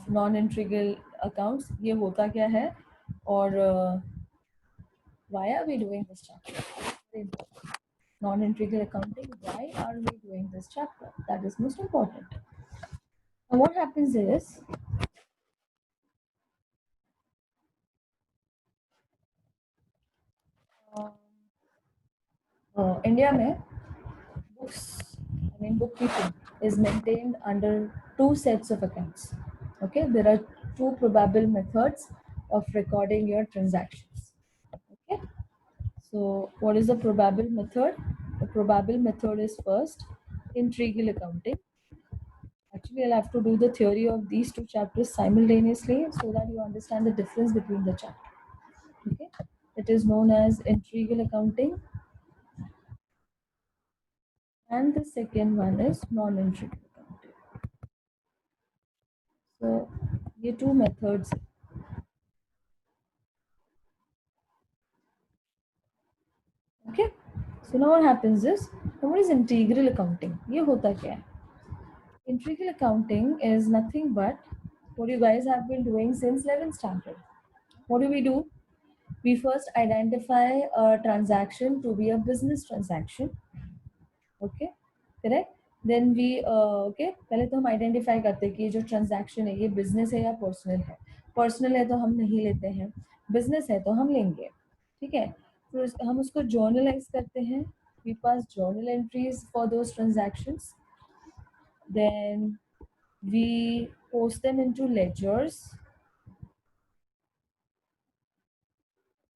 of non-integral accounts. ये होता क्या है और why are we doing this chapter? Non-integral accounting, why are we doing this chapter? That is most important. And what happens is, India में books, I mean bookkeeping is maintained under two sets of accounts. Okay, there are two probable methods of recording your transactions. Okay, so what is the probable method? The probable method is first integral accounting. Actually, I'll have to do the theory of these two chapters simultaneously so that you understand the difference between the chapters. Okay, it is known as integral accounting, and the second one is non-integral accounting. So, ये two methods. Okay, so now what happens is, what is integral accounting? ये होता क्या है? Integral accounting is nothing but what you guys have been doing since 11th standard. What do? We first identify a transaction to be a business transaction. Okay, correct? Then we okay, पहले तो हम identify करते हैं कि जो transaction है ये business है या पर्सनल है. पर्सनल है तो हम नहीं लेते हैं, बिजनेस है तो हम लेंगे. ठीक है, फिर हम उसको जर्नलाइज करते हैं. We pass journal entries for those transactions. Then we post them into ledgers.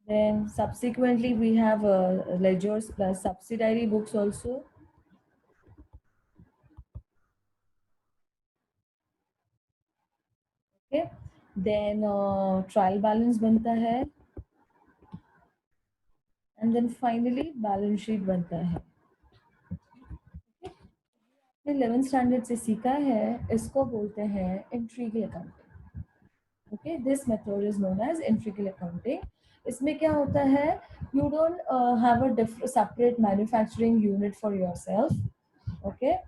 Then subsequently we have ledgers plus subsidiary books also. Okay, then trial balance बनता है, and then finally balance sheet बनता है. Okay, 11th standard से सीखा है, इसको बोलते हैं integral accounting. Okay, this method is known as integral accounting. इसमें क्या होता है? You don't have a separate manufacturing unit for yourself. Okay,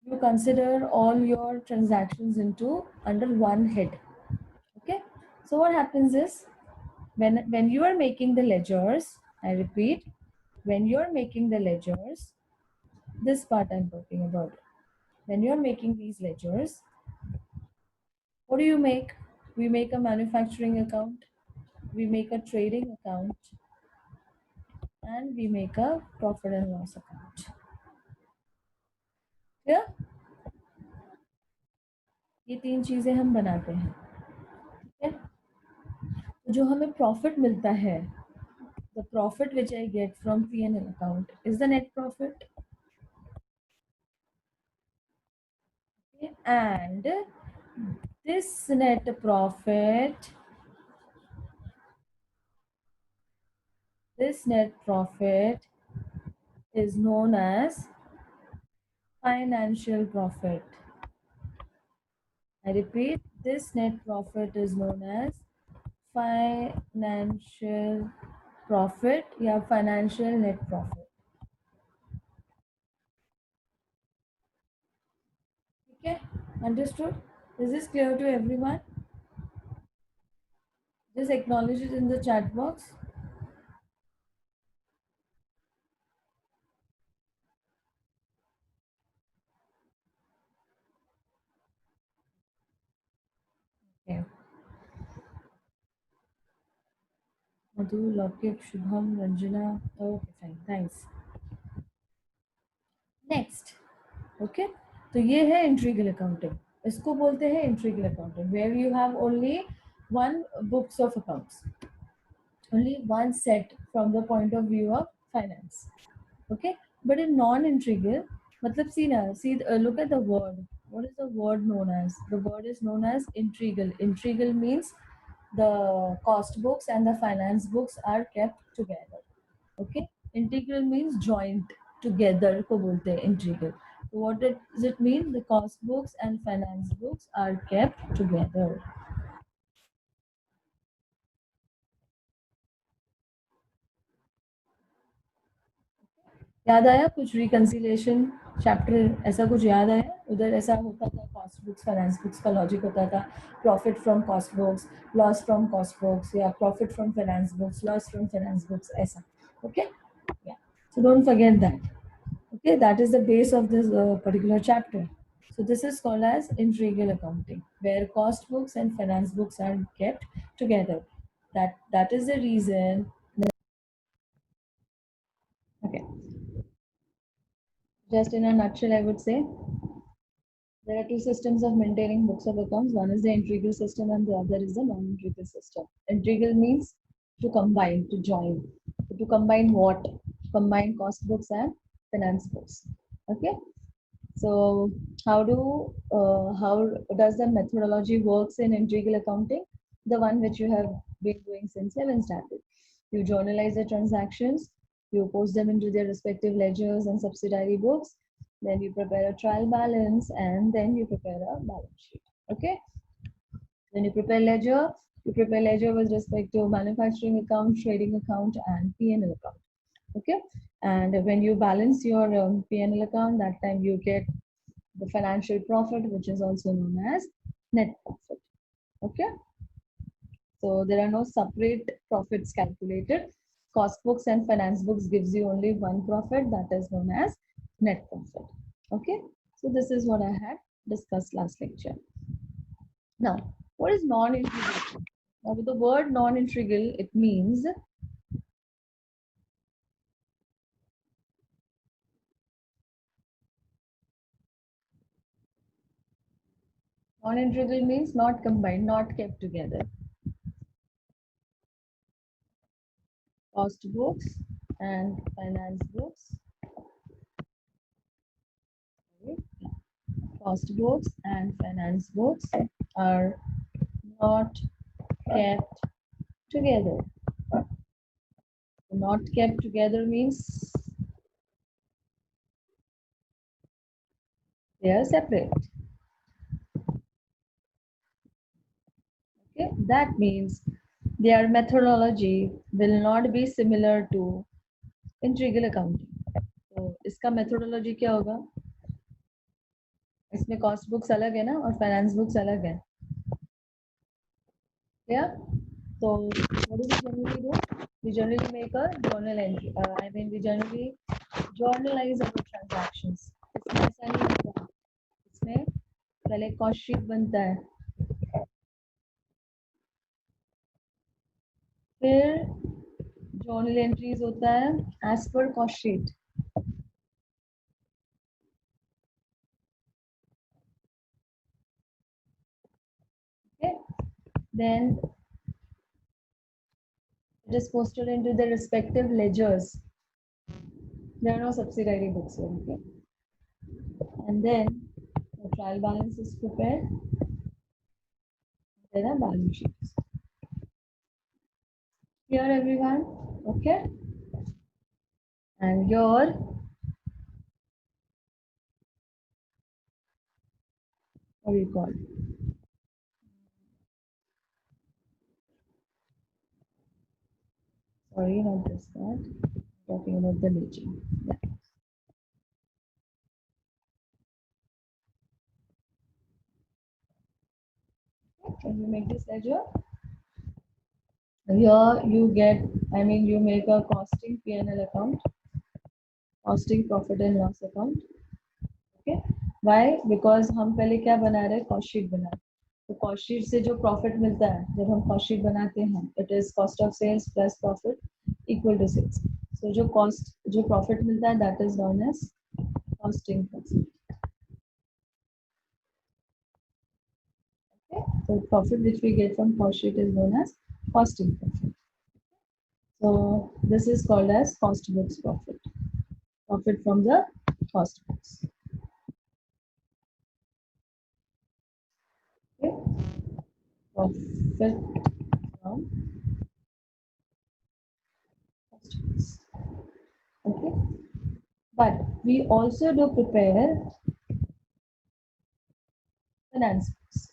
you consider all your transactions into under one head. Okay, so what happens is, when you are making the ledgers, I repeat, when you are making the ledgers, this part I'm talking about, when you are making these ledgers, what do you make? We make a manufacturing account, we make a trading account, and we make a profit and loss account. Clear? ये तीन चीजें हम बनाते हैं. ठीक है, तो जो हमें प्रॉफिट मिलता है, the profit which I get from P&L account is the net profit. Okay, and this net profit is known as financial profit. I repeat, this net profit is known as financial profit या financial net profit. Okay, understood? Is this clear to everyone? Just acknowledge it in the chat box. Okay. Madhu, Lokit, Shubham, Ranjana. Okay, fine. Thanks. Next. Okay. तो ये है integral accounting. इसको बोलते हैं integral accounting, where you have only one books of accounts, only one set from the point of view of finance. Okay, but in non-integral, matlab look at the word. What is the word known as? The word is known as integral. Integral means the cost books and the finance books are kept together. Okay, integral means joint together ko bolte hain integral. So what does it mean? The cost books and finance books are kept together. याद आया कुछ reconciliation chapter ऐसा कुछ याद आया? उधर ऐसा होता था, कॉस्ट बुक्स फाइनेंस बुक्स का लॉजिक होता था profit from cost books, loss from cost books, या profit from finance books, loss from finance books, ऐसा. Okay, yeah, so don't forget that. Okay, that is the base of this particular chapter. So this is called as integral accounting, where cost books and finance books are kept together. That is the reason. Okay, just in a nutshell, I would say there are two systems of maintaining books of accounts. One is the integral system, and the other is the non-integral system. Integral means to combine, to join. So to combine what? Combine cost books and finance books. Okay. So how does the methodology works in integral accounting? The one which you have been doing since 7th standard. You journalize the transactions, you post them into their respective ledgers and subsidiary books, then you prepare a trial balance, and then you prepare a balance sheet. Okay. Then you prepare ledger with respect to manufacturing account, trading account, and P&L account. Okay. And when you balance your P&L account, that time you get the financial profit, which is also known as net profit. Okay. So there are no separate profits calculated. Cost books and finance books gives you only one profit, that is known as net profit. Okay. So this is what I had discussed last lecture. Now, what is non-integral? Now, with the word non-integral, it means non-integral means not combined, not kept together. Cost books and finance books. Cost books and finance books are not kept together. Not kept together means they are separate. Okay, that means their methodology will not be similar to integral accounting. तो इसका methodology क्या होगा? इसमें cost books अलग है ना और finance books अलग है. Yeah. So what do we generally do? We generally make a journal entry. We generally journalize our transactions. इसमें ऐसा नहीं होता. इसमें पहले cost sheet बनता है. फिर journal entries होता है as per cost sheet. Okay. Then it is posted into the respective ledgers. There are no subsidiary books here. Okay. And then the trial balance is prepared. There are balance sheets. Here, everyone. Okay. And your what do you call? Sorry, not this part. Talking about the ledger. Yeah. When you make this ledger, here you get, you make a costing P&L account, costing profit and loss account. Okay. Why? Because हम पहले क्या बना रहे हैं? Cost sheet बना रहे हैं. तो cost sheet से जो profit मिलता है जब हम cost sheet बनाते हैं, it is cost of sales plus profit equal to sales. So जो profit मिलता है, that is known as costing profit. Okay. So profit which we get from cost sheet is known as costing profit. So this is called as cost books profit. Profit from the cost books. Okay. Profit from cost books. Okay. But we also do prepare finance books.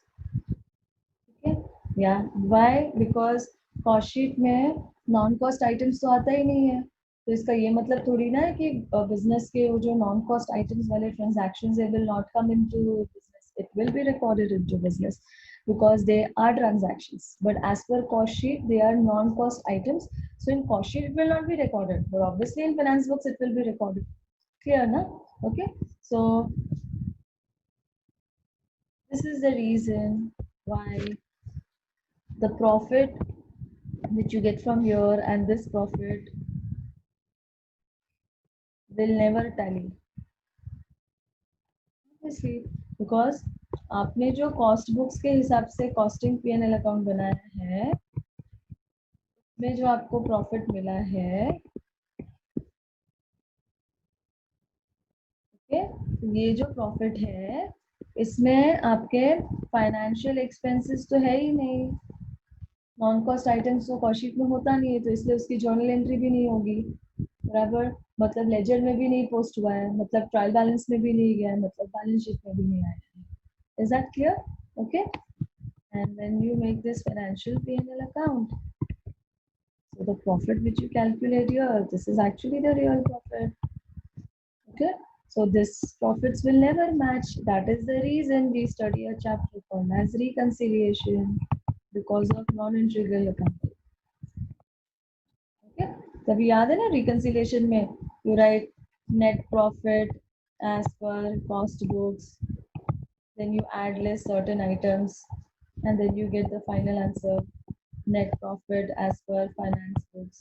Okay. Yeah. Why? Because cost sheet में non cost items तो आता ही नहीं है. तो इसका ये मतलब थोड़ी ना है कि बिजनेस के वो जो नॉन कॉस्ट आइटम्स वाले transactions they will not come into business, it will be recorded into business because they are transactions, but as per cost sheet they are non cost items, so in cost sheet it will not be recorded, but obviously in finance books it will be recorded. Clear na? Okay, so this is the reason why the profit which you get from here and this profit will never tally, obviously, because आपने जो cost books के हिसाब से costing PNL account बनाया है, में जो आपको प्रॉफिट मिला है, ओके, ये जो प्रॉफिट है इसमें आपके फाइनेंशियल एक्सपेंसेस तो है ही नहीं, नॉन कॉस्ट आइटम्स तो कॉस्ट शीट में होता नहीं है, तो इसलिए उसकी जर्नल एंट्री भी नहीं होगी, बराबर, मतलब लेजर में भी नहीं पोस्ट हुआ है, मतलब ट्रायल बैलेंस में भी नहीं गया है, मतलब बैलेंस शीट में भी नहीं आया है. Is that clear? Okay, and when you make this financial P&L account, so the profit which you calculate here, this is actually the real profit. Okay, so this profits will never match. That is the reason we study a chapter called as reconciliation, because of non-integral accounting. Okay, तभी याद है ना reconciliation में you write net profit as per cost books, then you add less certain items, and then you get the final answer net profit as per finance books.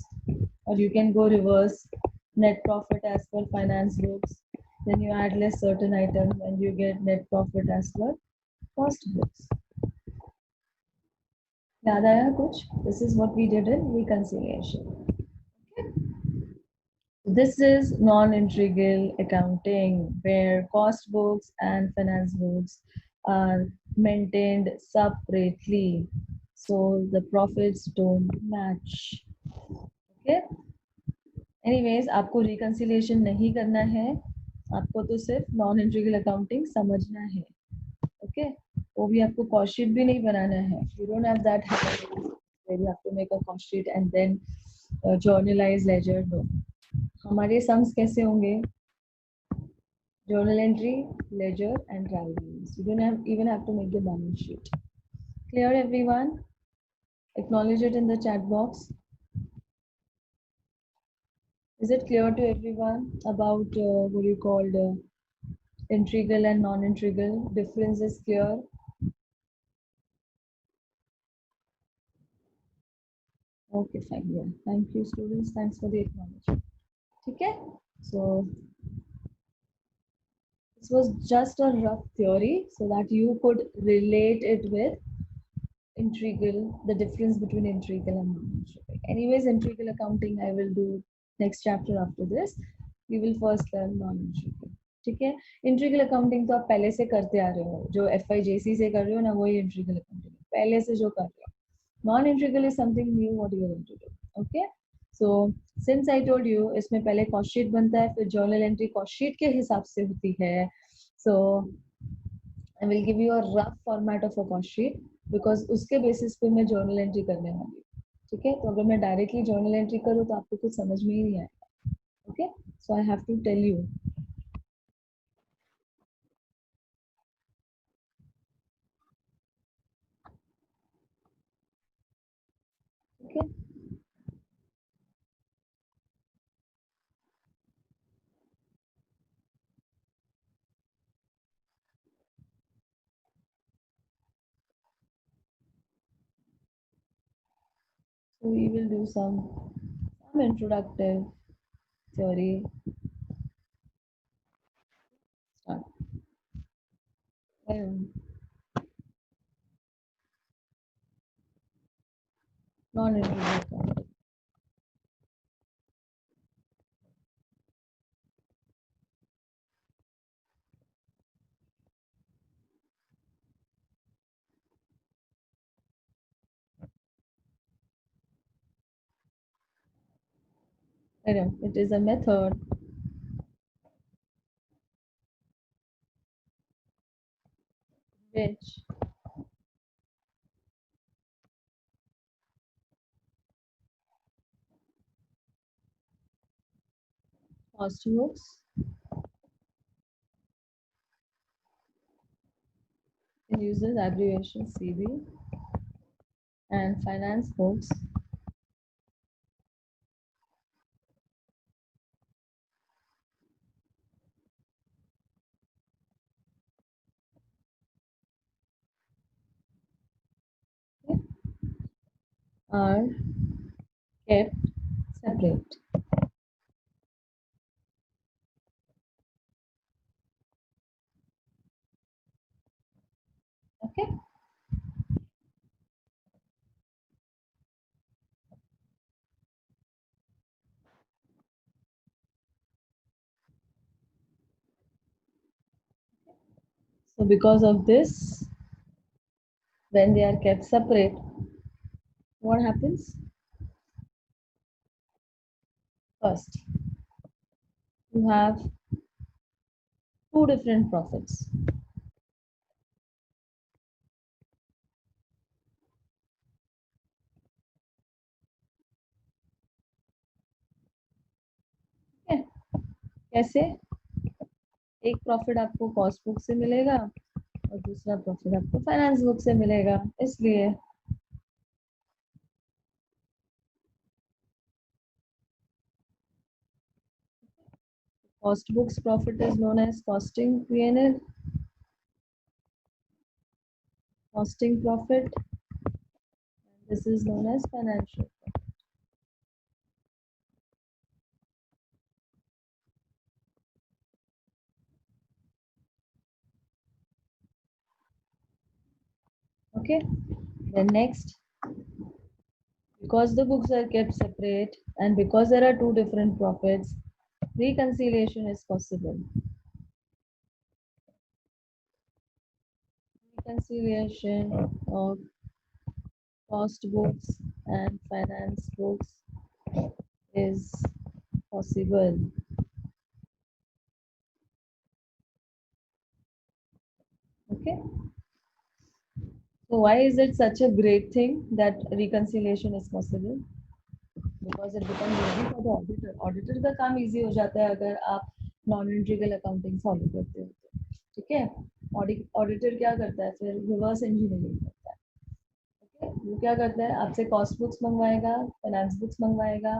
Or you can go reverse, net profit as per finance books, then you add less certain items and you get net profit as per cost books. याद आया कुछ? This is what we did in reconciliation. This is non-integral accounting where cost books and finance books are maintained separately, so the profits don't match. Okay. Anyways, आपको reconciliation नहीं करना है, आपको तो सिर्फ non-integral accounting समझना है. Okay. वो भी आपको cost sheet भी नहीं बनाना है. You don't have that habit where you have to make a cost sheet and then journalize ledger. No. हमारे सम्स कैसे होंगे? Journal entry, ledger, and trial balance. You don't even have to make the balance sheet. Clear, everyone? Acknowledge it in the chat box. Is it clear to everyone about what you called integral and non-integral? Difference is clear. Okay, fine. Yeah. Thank you, students. Thanks for the acknowledgement. Okay. So this was just a rough theory so that you could relate it with integral, the difference between integral and non-integral. Anyways, integral accounting I will do next chapter after this. We will first learn non-integral. ठीक है, integral accounting तो आप पहले से करते आ रहे हो, जो FIJC से कर रहे हो ना, वही इंट्रीगल अकाउंटिंग पहले से जो कर रहे हो. Non integral is something new what you are going to do. Okay, so since I told you, इसमें पहले कॉस्ट शीट बनता है, फिर जर्नल एंट्री कॉस्ट शीट के हिसाब से होती है. So I will give you a rough format of a cost sheet, because उसके बेसिस पे मैं जर्नल एंट्री करने वाली हूँ. ठीक है, तो अगर मैं डायरेक्टली जर्नल एंट्री करूँ तो आपको कुछ समझ में ही नहीं आएगा. Okay, so I have to tell you. Okay. So we will do some introductive theory. Start. Non-introductive. It is a method which Cost books it uses abbreviation CB, and finance books are kept separate. Okay. So because of this, when they are kept separate, what happens? First, you have two different profits. Okay. कैसे? एक profit आपको cost book से मिलेगा और दूसरा profit आपको finance book से मिलेगा, इसलिए cost books profit is known as costing P&L, costing profit. This is known as financial profit. Okay. Then next, because the books are kept separate and because there are two different profits, reconciliation is possible. Reconciliation of cost books and finance books is possible. Okay. So why is it such a great thing that reconciliation is possible? Because it becomes easy for the auditor. Auditor का काम easy हो जाता है अगर आप non-integral accounting follow करते हो तो, ठीक है? Auditor क्या करता है फिर reverse engineering करता है, okay? वो क्या करता है आपसे cost books मंगवाएगा, finance books मंगवाएगा,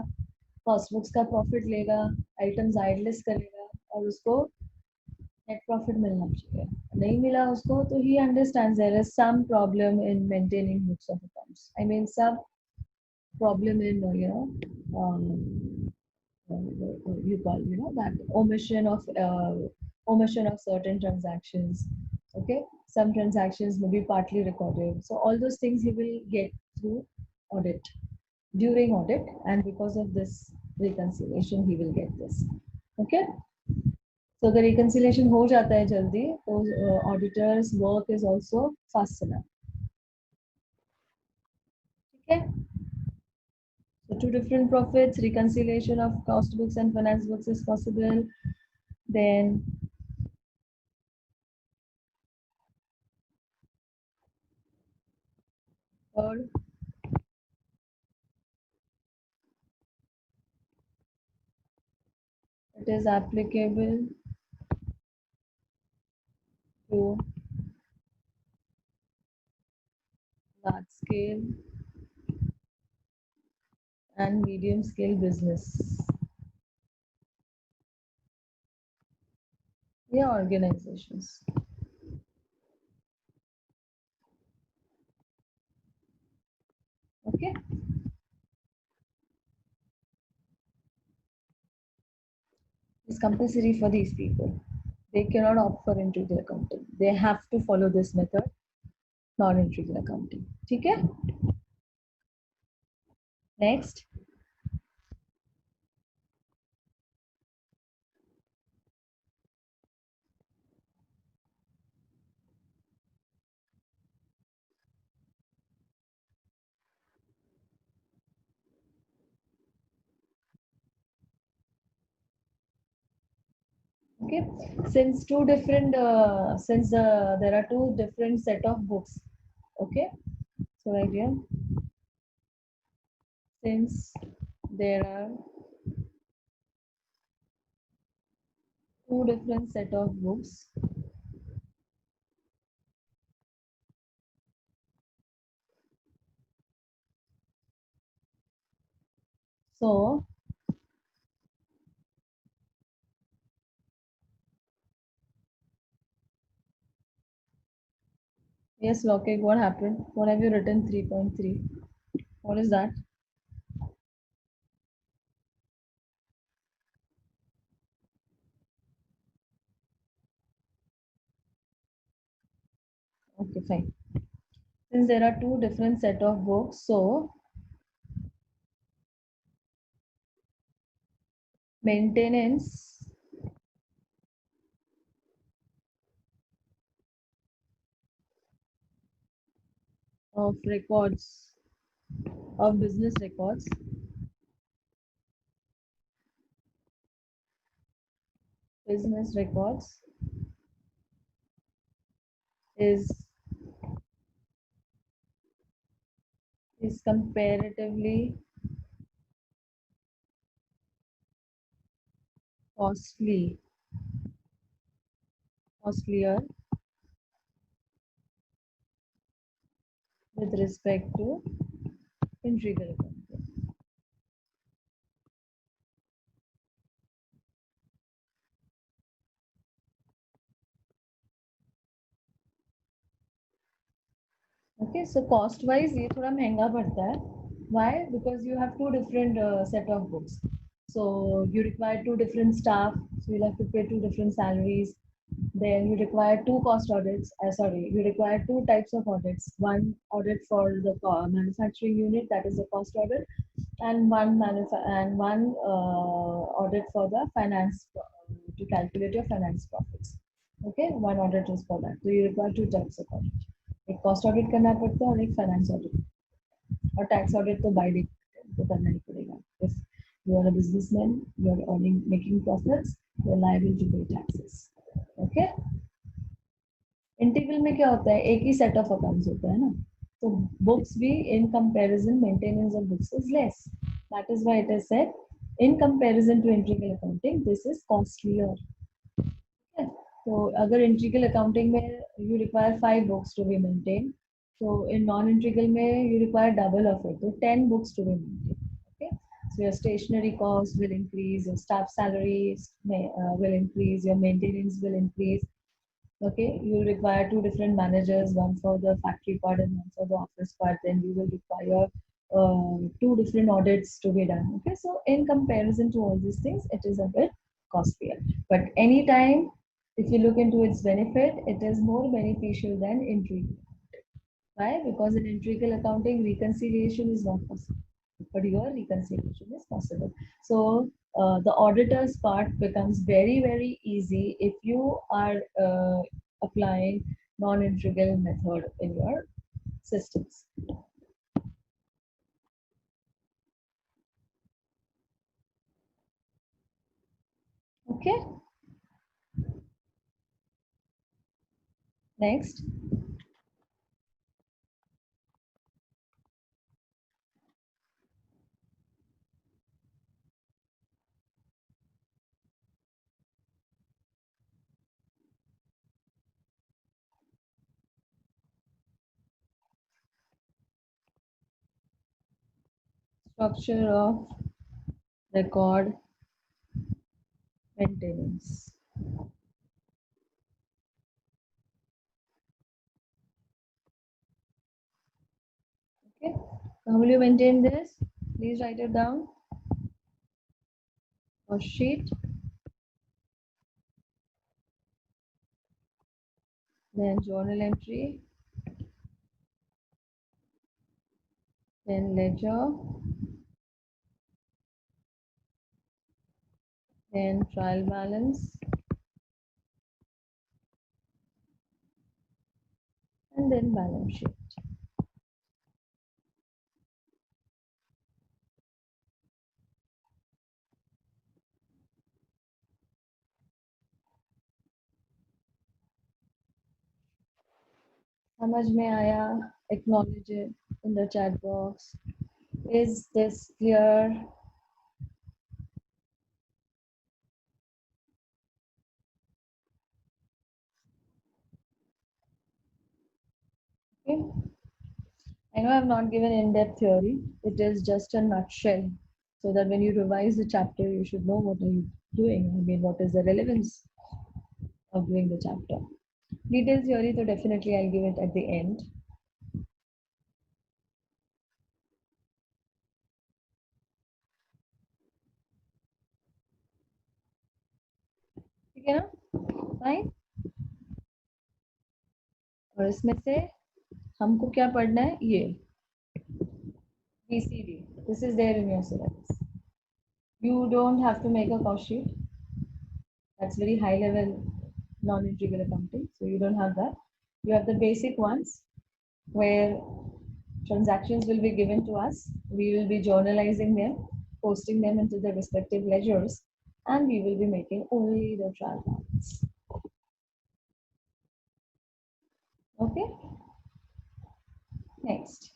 cost books का profit लेगा, items idlist करेगा और उसको net profit मिलना चाहिए. नहीं मिला उसको तो he understands there is some problem in maintaining books of accounts. I mean some problem in you call that omission of certain transactions. Okay, some transactions may be partly recorded, so all those things he will get through audit, during audit, and because of this reconciliation he will get this. Okay, so the reconciliation हो जाता है जल्दी तो auditors work is also faster. ठीक है. So two different profits, reconciliation of cost books and finance books is possible. Then third, it is applicable to large scale and medium scale business. Yeah, organizations. Okay. It's compulsory for these people. They cannot opt for integral accounting. They have to follow this method, non-integral accounting. Okay. Next. Okay, since there are two different set of books. Okay, so right here, since there are two different set of books. So yes, Lokik, what happened? What have you written 3.3? What is that? Okay, fine. Since there are two different set of books, so maintenance of records, of business records is comparatively costly, costlier with respect to integral accounting. Okay, so cost wise ये थोड़ा महंगा पड़ता है. Why? Because you have two different set of books. So you require two different staff. So you'll have to pay two different salaries. Then you require two cost audits. You require two types of audits. One audit for the manufacturing unit, that is the cost audit, and one audit for the finance to calculate your finance profits. Okay, one audit is for that. So you require two types of audit. एक cost audit करना पड़ता है और एक finance audit. और tax audit तो by default तो करना ही पड़ेगा. If you are a businessman, you are earning making profits, you are liable to pay taxes. Okay. Integral में क्या होता है, एक ही सेट ऑफ अकाउंट्स होता है ना. तो बुक्स भी in comparison maintenance of books is less. That is why it is said in comparison to integral accounting this is costlier. तो अगर इंटीग्रल अकाउंटिंग में you require 5 books to be maintain, so in non-integral में you require double of it, so 10 books to be maintained. Okay, so your stationery cost will increase, your staff salaries will increase, your maintenance will increase. Okay, you will require two different managers, one for the factory part and one for the office part. Then you will require two different audits to be done. Okay, so in comparison to all these things, it is a bit costlier. But anytime, if you look into its benefit, it is more beneficial than integral. Why? Because in integral accounting, reconciliation is not possible, but your reconciliation is possible. So the auditor's part becomes very, very easy if you are applying non-integral method in your systems. Okay. Next, structure of record maintenance. Okay. How will you maintain this? Please write it down. A sheet, then journal entry, then ledger, then trial balance, and then balance sheet. समझ में आया? Acknowledge it in the chat box. Is this clear? Okay. I know I've not given in-depth theory. It is just a nutshell, so that when you revise the chapter, you should know what are you doing. I mean, what is the relevance of doing the chapter. Detailed theory, so definitely I'll give it at the end. ठीक है ना? Fine. और इसमें से हमको क्या पढ़ना है? ये BCD. This is there in your syllabus. You don't have to make a cost sheet. That's very high level non-integral accounting. So you don't have that. You have the basic ones where transactions will be given to us. We will be journalizing them, posting them into the respective ledgers, and we will be making only the trial balance. Okay. Next.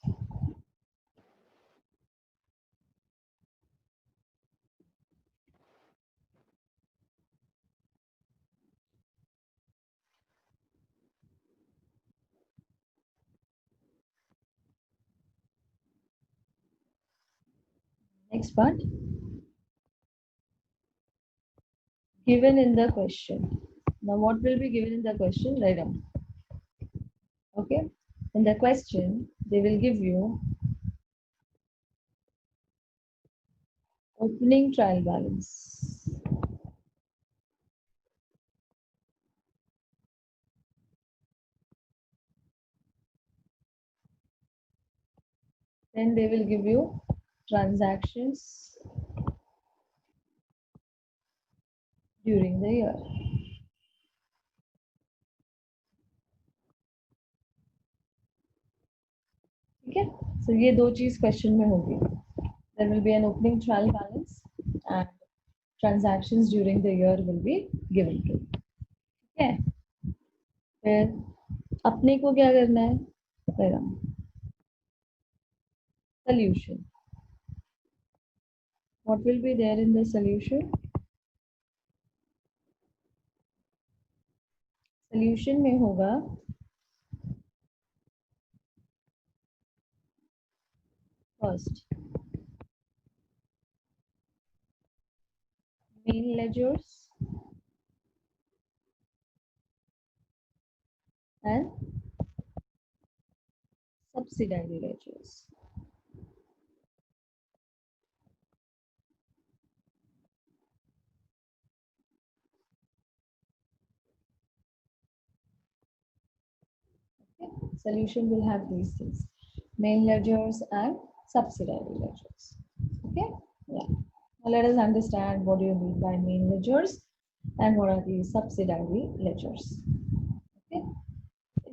Next part. Given in the question. Now, what will be given in the question? Write down. Okay. In the question, they will give you opening trial balance. Then they will give you transactions during the year. ठीक है? So ये दो चीज question में होगी. There will be an opening trial balance and transactions during the year will be given to you. ठीक है? फिर अपने को क्या करना है? Solution. What will be there in the solution? Solution में होगा first main ledgers and subsidiary ledgers. Okay? Solution will have these things: main ledgers and subsidiary ledgers. Okay? Yeah. Now let us understand what do you mean by main ledgers and what are the subsidiary ledgers. Okay?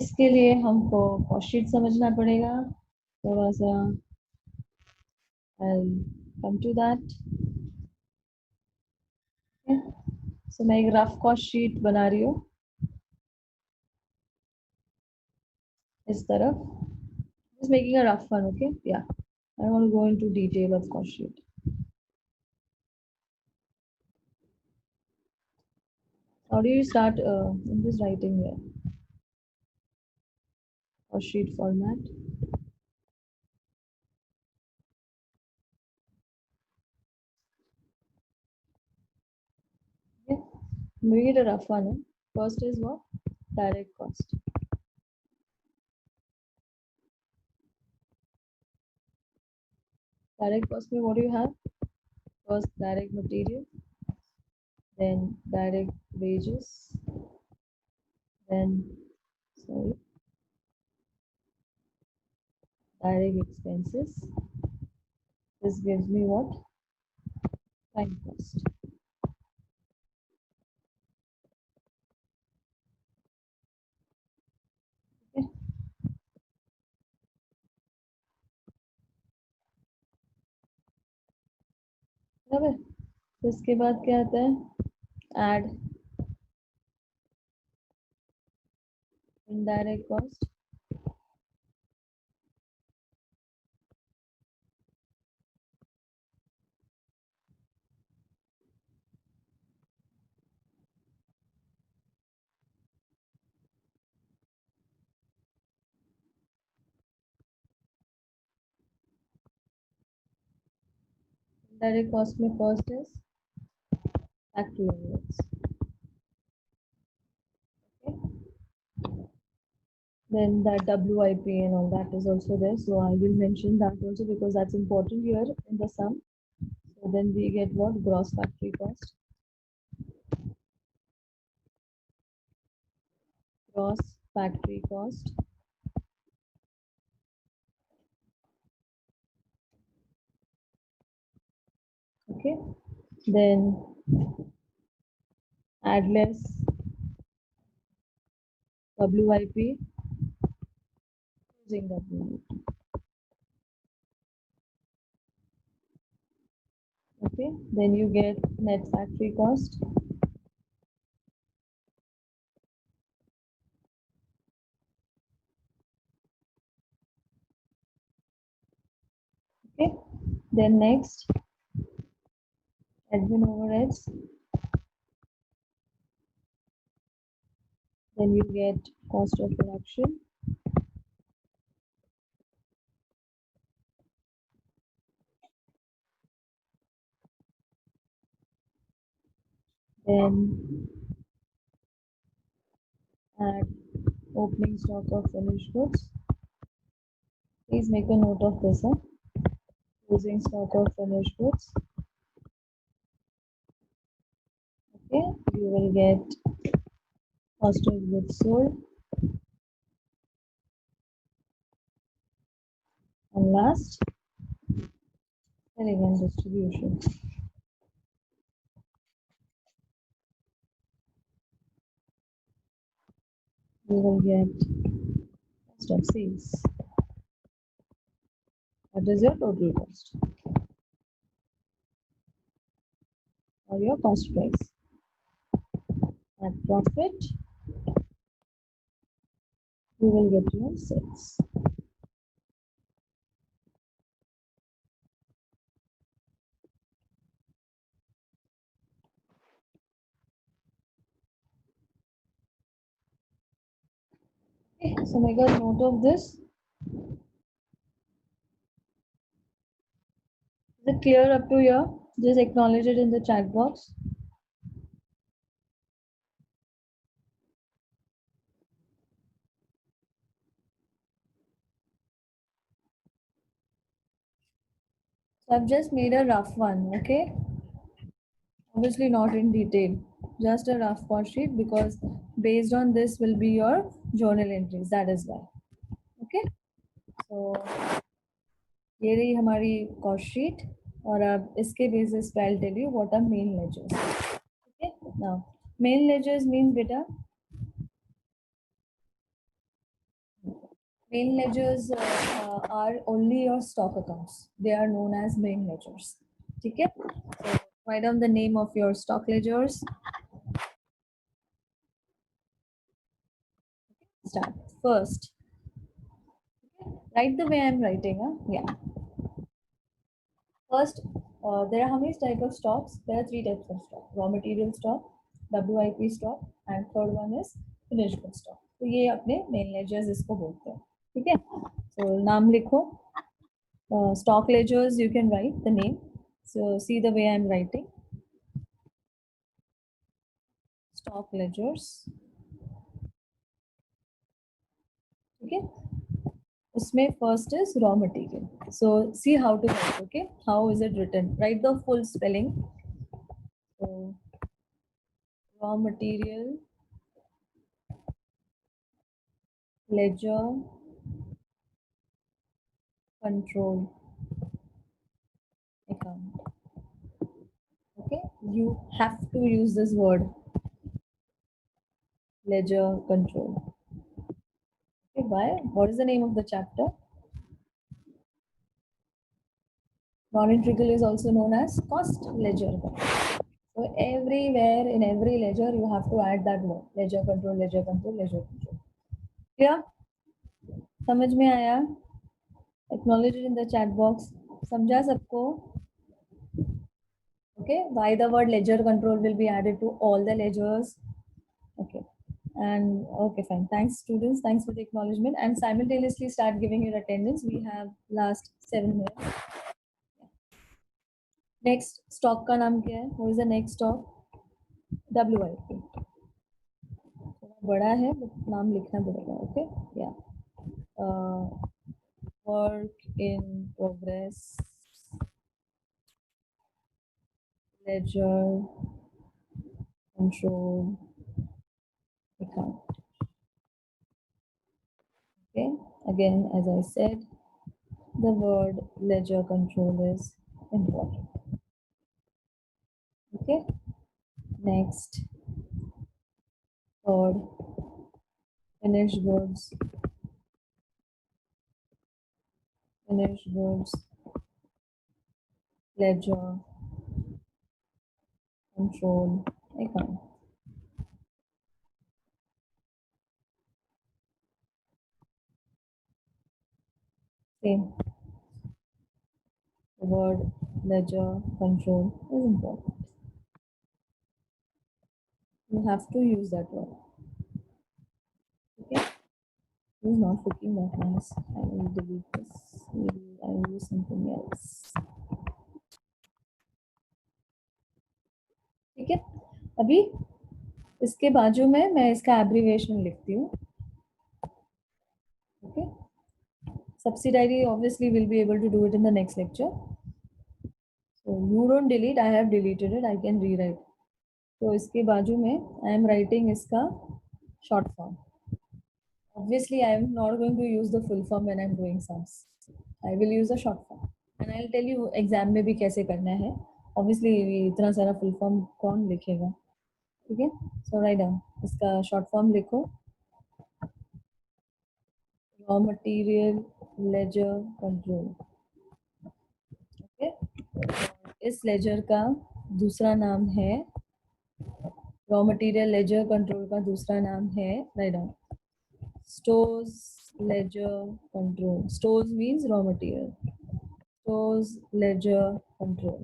इसके लिए हमको cost sheet समझना पड़ेगा थोड़ा सा. I'll come to that. Okay? So मैं एक rough cost sheet बना रही हूँ इस तरफ. Just making a rough one, okay? Yeah. I don't want to go into detail of cost sheet. How do you start? I'm just writing here. Cost sheet format. Okay. Make it a rough one. First is what? Direct cost. Direct cost में what do you have? First direct material, then direct wages, then sorry, direct expenses. This gives me what? Prime cost. Okay. बराबर. तो इसके बाद क्या आता है? Add indirect cost. Direct cost में first is factory overheads. Okay. Then that WIP and all that is also there. So I will mention that also because that's important here in the sum. So then we get what? Gross factory cost. Gross factory cost. Okay. Then add less WIP using WIP. Okay. Then you get net factory cost. Okay. Then next, admin overheads. Then you get cost of production. Then add opening stock of finished goods. Please make a note of this. Closing stock of finished goods. Okay, you will get cost of goods sold. And last, selling and distribution. You will get cost of sales. What is your total cost? Or your cost price. At profit, you will get your sales. Okay, so make a note of this. Is it clear up to here? Just acknowledge it in the chat box. So I've just made a rough one, okay? Obviously not in detail, just a rough cost sheet because based on this will be your journal entries, that is why. Okay, so ये रही हमारी cost sheet और अब इसके basis पे I'll tell you what are main ledgers. Okay, now main ledgers means beta main ledgers are only your stock accounts. They are known as main ledgers. Okay, so write down the name of your stock ledgers. Start first. Write the way I'm writing. Yeah. First, there are how many types of stocks? There are three types of stock: raw material stock, WIP stock, and third one is finished good stock. तो ये अपने main ledgers इसको बोलते हैं, ठीक है? So नाम लिखो. Stock ledgers you can write the name. So see the way I'm writing. Stock ledgers. Okay. उसमें first is raw material. So see how to write. Okay. How is it written? Write the full spelling. So raw material ledger control account. Okay, you have to use this word ledger control. Okay, why? What is the name of the chapter? Non-integral is also known as cost ledger. So everywhere in every ledger you have to add that word ledger control, ledger control, ledger control. Clear? समझ में आया? Acknowledge it in the chat box. समझा सबको? Okay, why the word ledger control will be added to all the ledgers? Okay. And okay, fine. Thanks, students. Thanks for the acknowledgement. And simultaneously start giving your attendance. We have last 7 minutes. Next stock का नाम क्या है? What is the next stock? WIP. थोड़ा बड़ा है but नाम लिखना पड़ेगा. ओके या work in progress, ledger, control, account. Okay, again, as I said, the word ledger control is important. Okay, next, third, finished goods, ledger, control, account. Same. The word ledger control is important. You have to use that word. Okay. This is not looking that nice. I will delete this. I will use something else. ठीक है. अभी इसके बाजू में मैं इसका abbreviation लिखती हूँ. Okay. Subsidiary obviously will be able to do it in the next lecture. So you don't delete. I have deleted it. I can rewrite. तो इसके बाजू में I am writing इसका short form. Obviously, I am not going to use the full form when I am doing sums. I will use a short form. And I'll tell you exam में भी कैसे करना है. Obviously, इतना सारा full form कौन लिखेगा? ठीक है. So write down. इसका short form लिखो. Raw material ledger control. Okay. इस ledger का दूसरा नाम है raw material ledger control का दूसरा नाम है. Write down. Stores ledger control. Stores means raw material. Stores ledger control.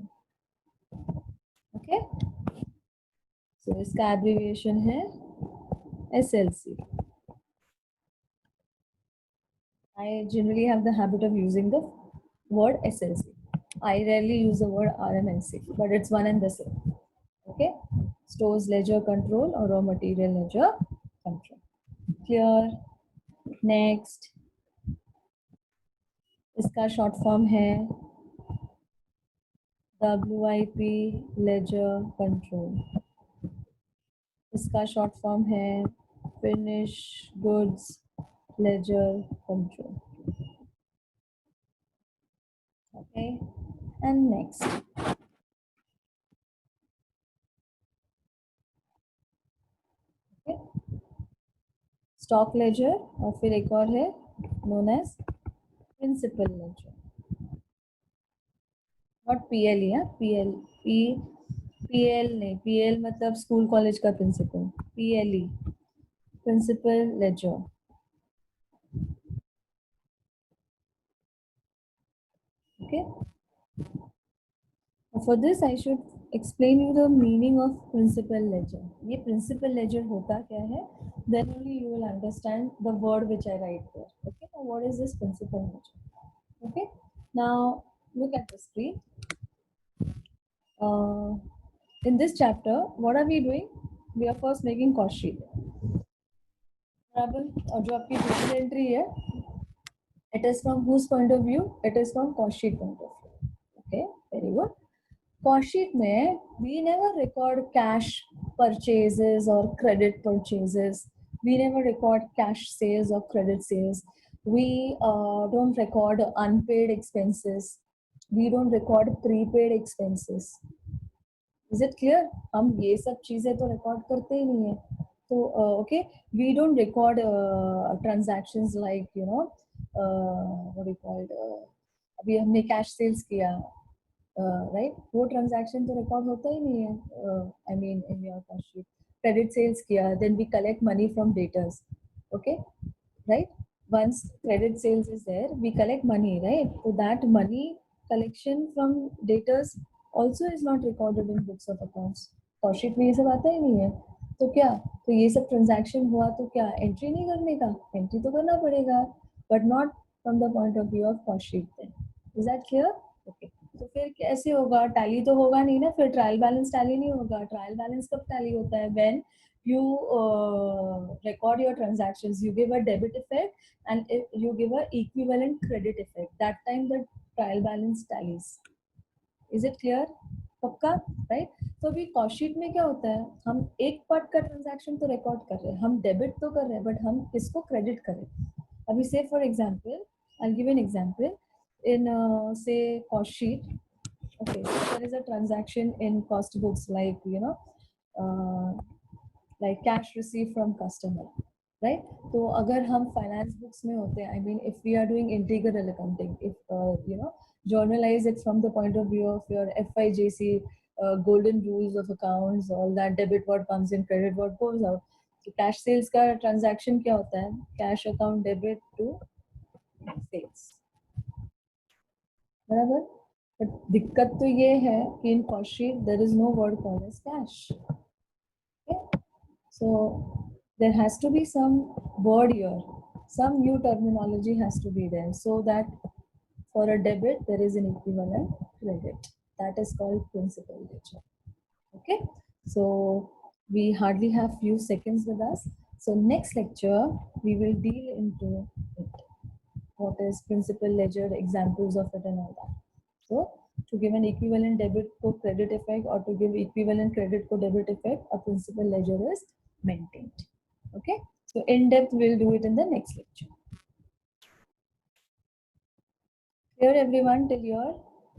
Okay. So इसका abbreviation है SLC. I generally have the habit of using the word SLC. I rarely use the word RMLC, but it's one and the same. Okay. Stores ledger control or raw material ledger control. Clear? Next. इसका short form है WIP ledger control. इसका short form है finished goods ledger control. Okay. And next. Okay. Stock ledger और फिर एक और है known as principal ledger. Not PL या PL नहीं. PL मतलब स्कूल कॉलेज का principal. PLE principal ledger. Okay. For this I should explain you the meaning of principal ledger. ये principal ledger होता क्या है? Then only you will understand the word which I write there. Okay. Now what is this principal ledger? Okay. Now look at the screen. In this chapter, what are we doing? We are first making cost sheet. बराबर. और जो आपकी total entry है, it is from whose point of view? It is from cost sheet point of view. Okay, very good. Cost sheet में we never record cash purchases or credit purchases. We never record cash sales or credit sales. We don't record unpaid expenses. We don't record prepaid expenses. Is it clear? हम ये सब चीजें तो record करते ही नहीं है. तो okay, we don't record transactions like what do you call it? अभी हमने cash sales किया, right? वो transaction तो record होता ही नहीं है. I mean in your cost sheet. Credit sales किया, then we collect money from debtors. Okay, right? Once credit sales is there, we collect money, right? So that money collection from debtors also is not recorded in books of accounts. Cost sheet में ये सब आता ही नहीं है. तो क्या? तो ये सब transaction हुआ तो क्या entry नहीं करने का? Entry तो करना पड़ेगा, but not from the point of view of cost sheet then. Is that clear? Okay. So फिर कैसे होगा? टैली तो होगा नहीं ना, फिर ट्रायल बैलेंस टैली नहीं होगा. ट्रायल बैलेंस कब टैली होता है? When you record your transactions, you give a debit effect and if you give a equivalent credit effect, that time the trial balance tallies. Is it clear? पक्का? Right. तो अभी cost sheet में क्या होता है, हम एक पार्ट का ट्रांजैक्शन तो रिकॉर्ड कर रहे हैं, हम डेबिट तो कर रहे हैं, बट हम किसको क्रेडिट करें? अभी से for example, I give an example in say cost sheet. Okay, so there is a transaction in cost books, like uh, like cash received from customer, right? तो अगर हम finance books में होते हैं, I mean if we are doing integral accounting, if journalize it from the point of view of your FIJC golden rules of accounts, all that, debit what comes in, credit what goes out. तो cash sales का transaction क्या होता है? Cash account debit to sales, बराबर. But दिक्कत तो ये है कि in cost sheet there is no word called as cash. So there has to be some word here, some new terminology has to be there, so that for a debit there is an equivalent credit, that is called principal ledger. Okay, so we hardly have few seconds with us, so next lecture we will deal into it, what is principal ledger, examples of it and all that. So to give an equivalent debit to credit effect or to give equivalent credit to debit effect, a principal ledger is maintained. Okay, so in depth we'll do it in the next lecture. Clear everyone till here?